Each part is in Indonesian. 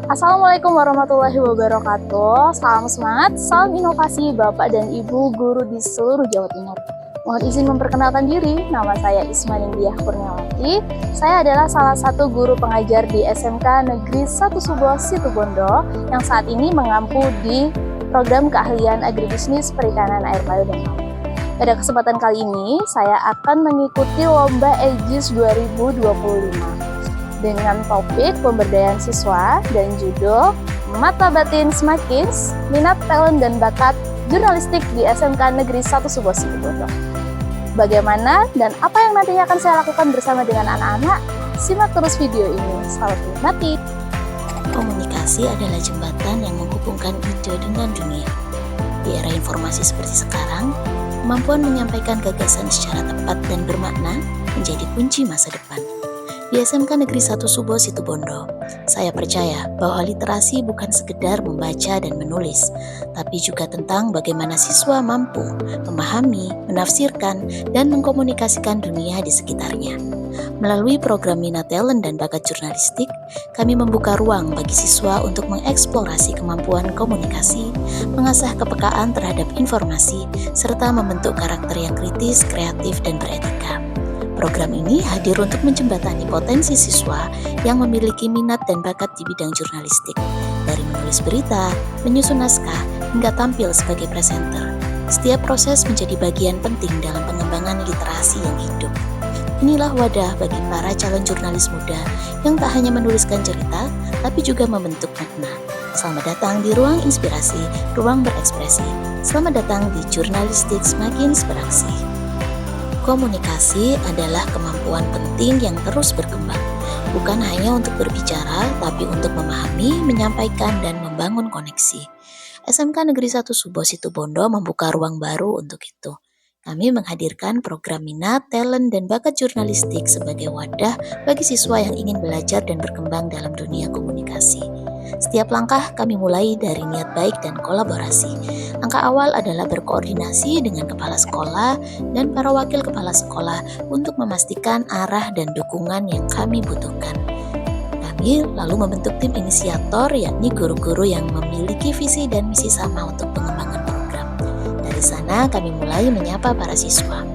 Assalamualaikum warahmatullahi wabarakatuh. Salam semangat, salam inovasi Bapak dan Ibu guru di seluruh Jawa Timur. Mohon izin memperkenalkan diri, nama saya Isma Nindiyah Kurniawati. Saya adalah salah satu guru pengajar di SMK Negeri 1 Subo Situbondo yang saat ini mengampu di program keahlian agribisnis perikanan air laut dan laut. Pada kesempatan kali ini, saya akan mengikuti Lomba EGIS 2025 dengan topik pemberdayaan siswa dan judul Mata Batin Smakins, Minat, Talent, dan Bakat Jurnalistik di SMK Negeri 1 Subo Situbondo. Bagaimana dan apa yang nantinya akan saya lakukan bersama dengan anak-anak? Simak terus video ini. Selamat menikmati. Komunikasi adalah jembatan yang menghubungkan ide dengan dunia. Di era informasi seperti sekarang, kemampuan menyampaikan gagasan secara tepat dan bermakna menjadi kunci masa depan. Di SMK Negeri 1 Subo Situbondo, saya percaya bahwa literasi bukan sekedar membaca dan menulis, tapi juga tentang bagaimana siswa mampu memahami, menafsirkan, dan mengkomunikasikan dunia di sekitarnya. Melalui program Minat, Talent, dan Bakat Jurnalistik, kami membuka ruang bagi siswa untuk mengeksplorasi kemampuan komunikasi, mengasah kepekaan terhadap informasi, serta membentuk karakter yang kritis, kreatif, dan beretika. Program ini hadir untuk menjembatani potensi siswa yang memiliki minat dan bakat di bidang jurnalistik, dari menulis berita, menyusun naskah, hingga tampil sebagai presenter. Setiap proses menjadi bagian penting dalam pengembangan literasi yang hidup. Inilah wadah bagi para calon jurnalis muda yang tak hanya menuliskan cerita, tapi juga membentuk makna. Selamat datang di ruang inspirasi, ruang berekspresi. Selamat datang di Jurnalistik Semakin Beraksi. Komunikasi adalah kemampuan penting yang terus berkembang, bukan hanya untuk berbicara, tapi untuk memahami, menyampaikan, dan membangun koneksi. SMK Negeri 1 Subo Situbondo membuka ruang baru untuk itu. Kami menghadirkan program Minat, Talent, dan Bakat Jurnalistik sebagai wadah bagi siswa yang ingin belajar dan berkembang dalam dunia komunikasi. Setiap langkah kami mulai dari niat baik dan kolaborasi. Langkah awal adalah berkoordinasi dengan kepala sekolah dan para wakil kepala sekolah untuk memastikan arah dan dukungan yang kami butuhkan. Kami lalu membentuk tim inisiator, yakni guru-guru yang memiliki visi dan misi sama untuk pengembangan program. Dari sana kami mulai menyapa para siswa.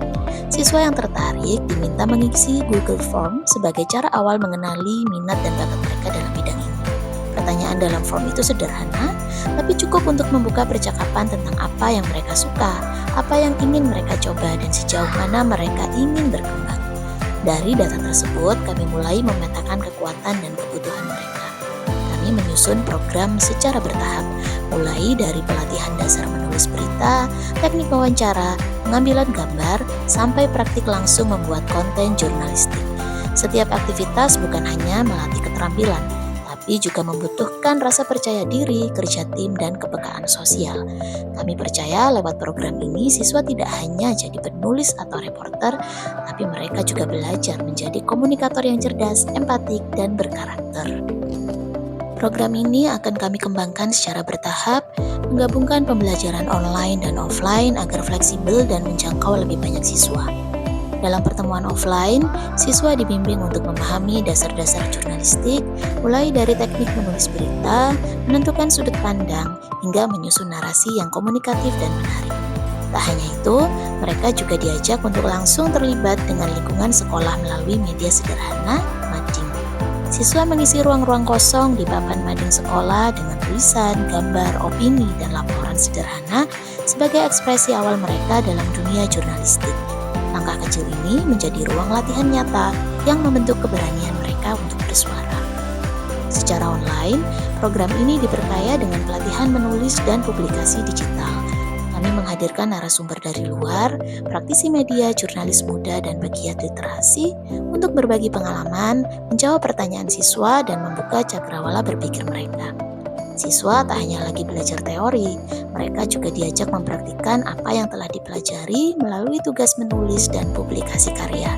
Siswa yang tertarik diminta mengisi Google Form sebagai cara awal mengenali minat dan bakat mereka dalam bidang ini. Pertanyaan dalam form itu sederhana, tapi cukup untuk membuka percakapan tentang apa yang mereka suka, apa yang ingin mereka coba, dan sejauh mana mereka ingin berkembang. Dari data tersebut, kami mulai memetakan kekuatan dan kebutuhan mereka. Kami menyusun program secara bertahap, mulai dari pelatihan dasar menulis berita, teknik wawancara, pengambilan gambar, sampai praktik langsung membuat konten jurnalistik. Setiap aktivitas bukan hanya melatih keterampilan, tapi juga membutuhkan rasa percaya diri, kerja tim, dan kepekaan sosial. Kami percaya lewat program ini siswa tidak hanya jadi penulis atau reporter, tapi mereka juga belajar menjadi komunikator yang cerdas, empatik, dan berkarakter. Program ini akan kami kembangkan secara bertahap, menggabungkan pembelajaran online dan offline agar fleksibel dan menjangkau lebih banyak siswa. Dalam pertemuan offline, siswa dibimbing untuk memahami dasar-dasar jurnalistik, mulai dari teknik menulis berita, menentukan sudut pandang, hingga menyusun narasi yang komunikatif dan menarik. Tak hanya itu, mereka juga diajak untuk langsung terlibat dengan lingkungan sekolah melalui media sederhana, mading. Siswa mengisi ruang-ruang kosong di papan mading sekolah dengan tulisan, gambar, opini, dan laporan sederhana sebagai ekspresi awal mereka dalam dunia jurnalistik. Langkah kecil ini menjadi ruang latihan nyata yang membentuk keberanian mereka untuk bersuara. Secara online, program ini diperkaya dengan pelatihan menulis dan publikasi digital. Kami menghadirkan narasumber dari luar, praktisi media, jurnalis muda, dan pegiat literasi untuk berbagi pengalaman, menjawab pertanyaan siswa, dan membuka cakrawala berpikir mereka. Siswa tak hanya lagi belajar teori, mereka juga diajak mempraktikkan apa yang telah dipelajari melalui tugas menulis dan publikasi karya.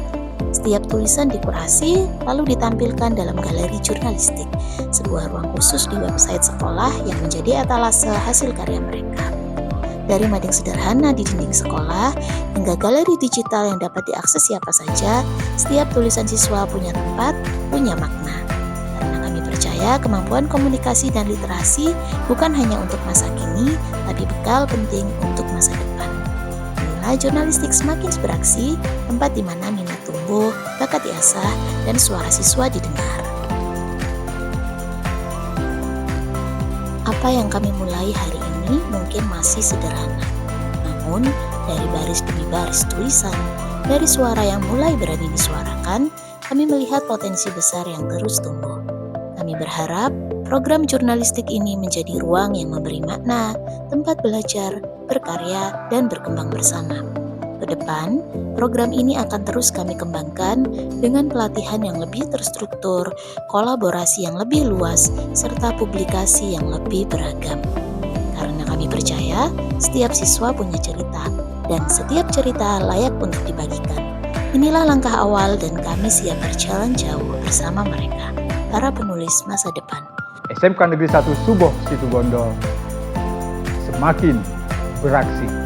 Setiap tulisan dikurasi lalu ditampilkan dalam galeri jurnalistik, sebuah ruang khusus di website sekolah yang menjadi etalase hasil karya mereka. Dari mading sederhana di dinding sekolah hingga galeri digital yang dapat diakses siapa saja, setiap tulisan siswa punya tempat, punya makna. Karena kami percaya percaya kemampuan komunikasi dan literasi bukan hanya untuk masa kini, tapi bekal penting untuk masa depan. Inilah jurnalistik semakin beraksi, tempat di mana minat tumbuh, bakat diasah, dan suara siswa didengar. Apa yang kami mulai hari ini mungkin masih sederhana. Namun, dari baris demi baris tulisan, dari suara yang mulai berani disuarakan, kami melihat potensi besar yang terus tumbuh. Kami berharap program jurnalistik ini menjadi ruang yang memberi makna, tempat belajar, berkarya, dan berkembang bersama. Ke depan, program ini akan terus kami kembangkan dengan pelatihan yang lebih terstruktur, kolaborasi yang lebih luas, serta publikasi yang lebih beragam. Karena kami percaya, setiap siswa punya cerita, dan setiap cerita layak untuk dibagikan. Inilah langkah awal dan kami siap berjalan jauh bersama mereka, para penulis masa depan. SMK Negeri 1 Suboh Situbondo semakin beraksi.